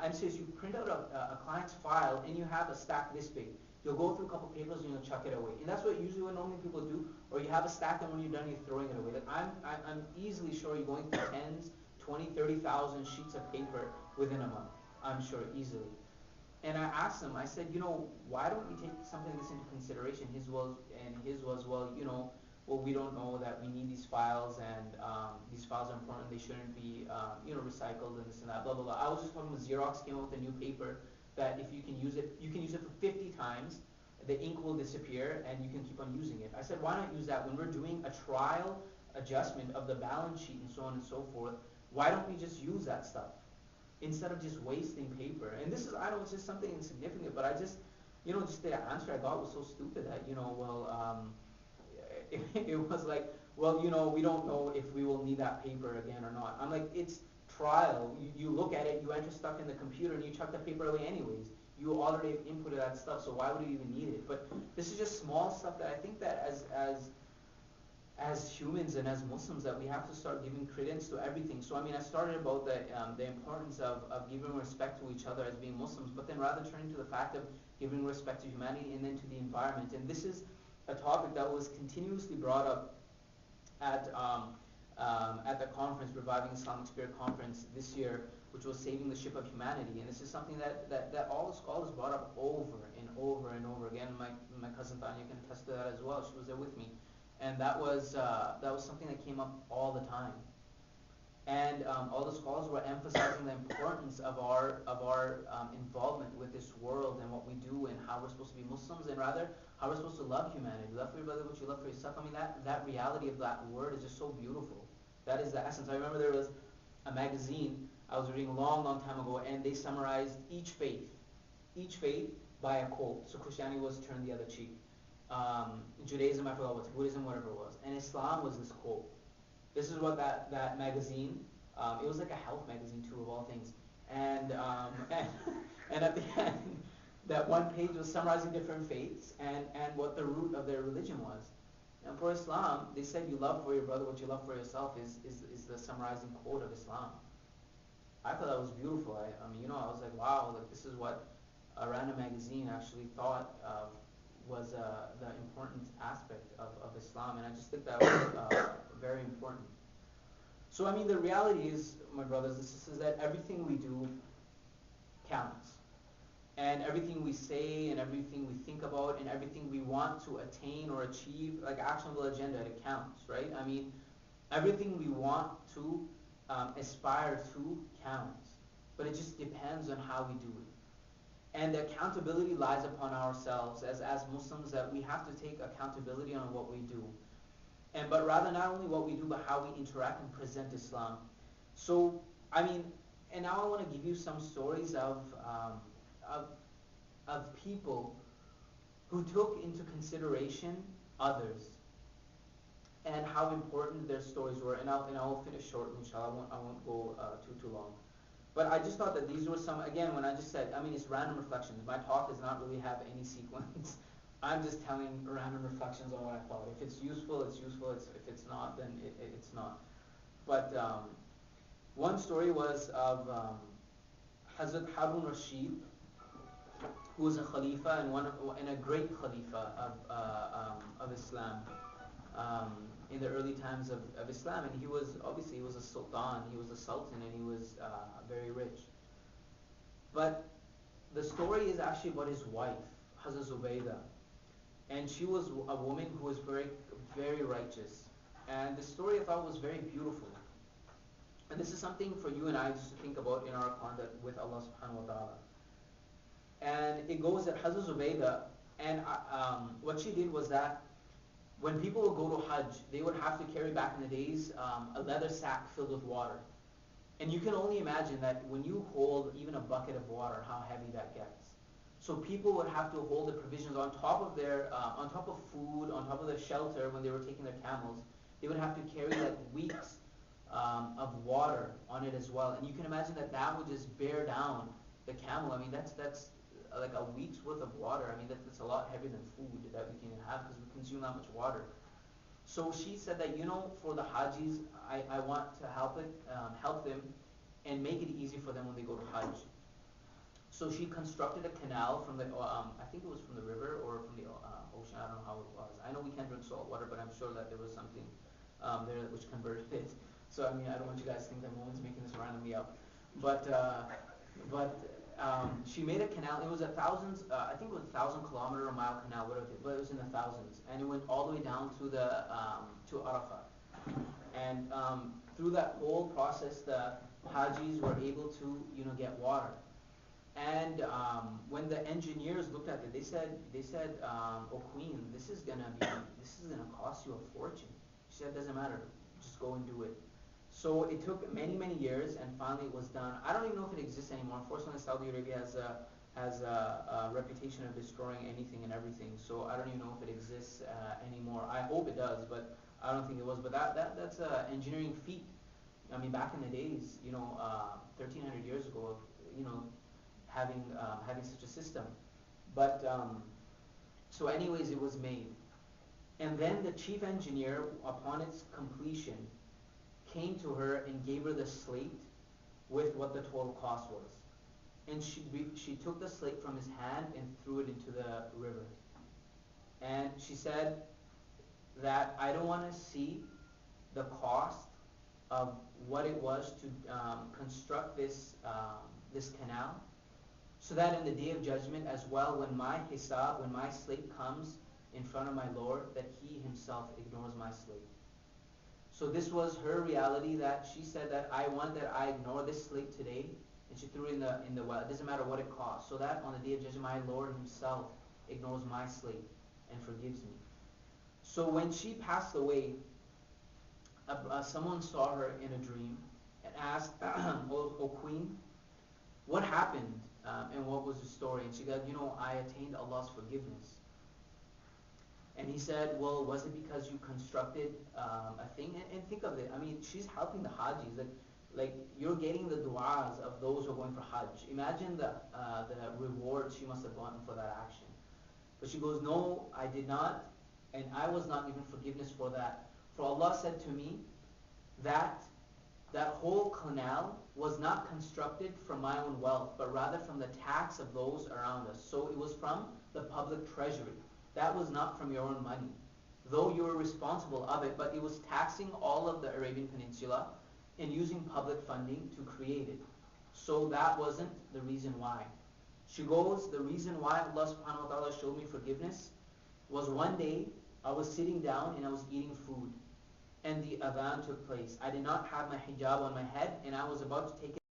I'm serious, you print out a client's file and you have a stack this big. You'll go through a couple papers and you'll chuck it away. And that's what normally people do. Or you have a stack and when you're done, you're throwing it away. Like I'm easily sure you're going through tens, 20, 30,000 sheets of paper within a month. I'm sure, easily. And I asked him, I said, why don't we take something like this into consideration? His was, well, well, we don't know that we need these files, and these files are important. They shouldn't be, recycled and this and that, blah, blah, blah. I was just talking about Xerox came out with a new paper that if you can use it for 50 times. The ink will disappear, and you can keep on using it. I said, why not use that when we're doing a trial adjustment of the balance sheet and so on and so forth? Why don't we just use that stuff instead of just wasting paper? And this is, I know it's just something insignificant, but I just, just the answer I got was so stupid that, it was like, well, we don't know if we will need that paper again or not. I'm like, it's trial. You look at it, you enter stuff in the computer, and you chuck the paper away anyways. You already inputted that stuff, so why would you even need it? But this is just small stuff that I think that as humans and as Muslims that we have to start giving credence to everything. So I started about the importance of giving respect to each other as being Muslims, but then rather turning to the fact of giving respect to humanity and then to the environment. And this is a topic that was continuously brought up at the conference, Reviving Islamic Spirit conference this year, which was saving the ship of humanity. And this is something that all the scholars brought up over and over and over again. My cousin Tanya can attest to that as well. She was there with me. And that was something that came up all the time. And all the scholars were emphasizing the importance of our involvement with this world and what we do and how we're supposed to be Muslims, and rather how we're supposed to love humanity. Love for your brother what you love for yourself. That reality of that word is just so beautiful. That is the essence. I remember there was a magazine I was reading a long, long time ago, and they summarized each faith by a quote. So Christianity was turn the other cheek. Judaism, I forgot what, Buddhism, whatever it was. And Islam was this quote. This is what that magazine, it was like a health magazine too, of all things. And at the end, that one page was summarizing different faiths and what the root of their religion was. And for Islam, they said you love for your brother what you love for yourself is the summarizing quote of Islam. I thought that was beautiful. I was like, wow, like this is what a random magazine actually thought was the important aspect of Islam, and I just think that was very important. So the reality is, my brothers and sisters, that everything we do counts. And everything we say and everything we think about and everything we want to attain or achieve, like actionable agenda, it counts, right? Everything we want to aspire to counts, but it just depends on how we do it. And the accountability lies upon ourselves as Muslims, that we have to take accountability on what we do. But rather not only what we do, but how we interact and present Islam. So, and now I want to give you some stories of people who took into consideration others and how important their stories were. And I will finish shortly, inshallah. I won't go too long. But I just thought that these were some, again, when I just said, it's random reflections. My talk does not really have any sequence. I'm just telling random reflections on what I thought. If it's useful, it's useful. If it's not, then it's not. But one story was of Hazrat Harun Rashid, who was a Khalifa and a great Khalifa of Islam in the early times of Islam. And he was a sultan, he was a sultan, and he was very rich. But the story is actually about his wife, Hazrat Zubaydah. And she was a woman who was very, very righteous. And the story I thought was very beautiful. And this is something for you and I just to think about in our conduct with Allah subhanahu wa ta'ala. And it goes that Hazrat Zubaydah, and what she did was that when people would go to Hajj, they would have to carry, back in the days, a leather sack filled with water. And you can only imagine that when you hold even a bucket of water, how heavy that gets. So people would have to hold the provisions on top of on top of food, on top of their shelter when they were taking their camels. They would have to carry like weeks of water on it as well. And you can imagine that would just bear down the camel. That's like a week's worth of water. That's a lot heavier than food that we can have because we consume that much water. So she said that, for the Hajis, I want to help them and make it easy for them when they go to Hajj. So she constructed a canal from the, I think it was from the river or from the ocean. I don't know how it was. I know we can't drink salt water, but I'm sure that there was something there which converted it. So I mean, I don't want you guys to think that Momin's making this randomly up, but she made a canal. It was a thousands. I think it was 1,000 kilometer or mile canal, whatever, but it was in the thousands, and it went all the way down to the to Arafat. And through that whole process, the Hajis were able to, get water. And when the engineers looked at it, they said, "Oh Queen, this is gonna cost you a fortune." She said, "Doesn't matter, just go and do it." So it took many, many years, and finally it was done. I don't even know if it exists anymore. Unfortunately, Saudi Arabia has a reputation of destroying anything and everything. So I don't even know if it exists anymore. I hope it does, but I don't think it was. But that's a engineering feat. I mean, back in the days, 1,300 years ago, you know, having such a system. But so anyways, it was made. And then the chief engineer, upon its completion, came to her and gave her the slate with what the total cost was. And she took the slate from his hand and threw it into the river. And she said that, "I don't want to see the cost of what it was to construct this canal, so that in the day of judgment as well, when my hisab, when my slate comes in front of my Lord, that he himself ignores my slate." So this was her reality, that she said that I ignore this slate today, and she threw it in the well. It doesn't matter what it costs, so that on the day of judgment my Lord himself ignores my slate and forgives me. So when she passed away, someone saw her in a dream and asked, "O Queen, what happened and what was the story?" And she said, "I attained Allah's forgiveness." And he said, "Well, was it because you constructed a thing?" And think of it. I mean, she's helping the Hajis. Like you're getting the du'as of those who are going for Hajj. Imagine the reward she must have gotten for that action. But she goes, "No, I did not, and I was not given forgiveness for that. For Allah said to me that that whole canal was not constructed from my own wealth, but rather from the tax of those around us. So it was from the public treasury. That was not from your own money, though you were responsible of it, but it was taxing all of the Arabian Peninsula and using public funding to create it. So that wasn't the reason why." She goes, "The reason why Allah subhanahu wa ta'ala showed me forgiveness was one day I was sitting down and I was eating food, and the adhan took place. I did not have my hijab on my head, and I was about to take it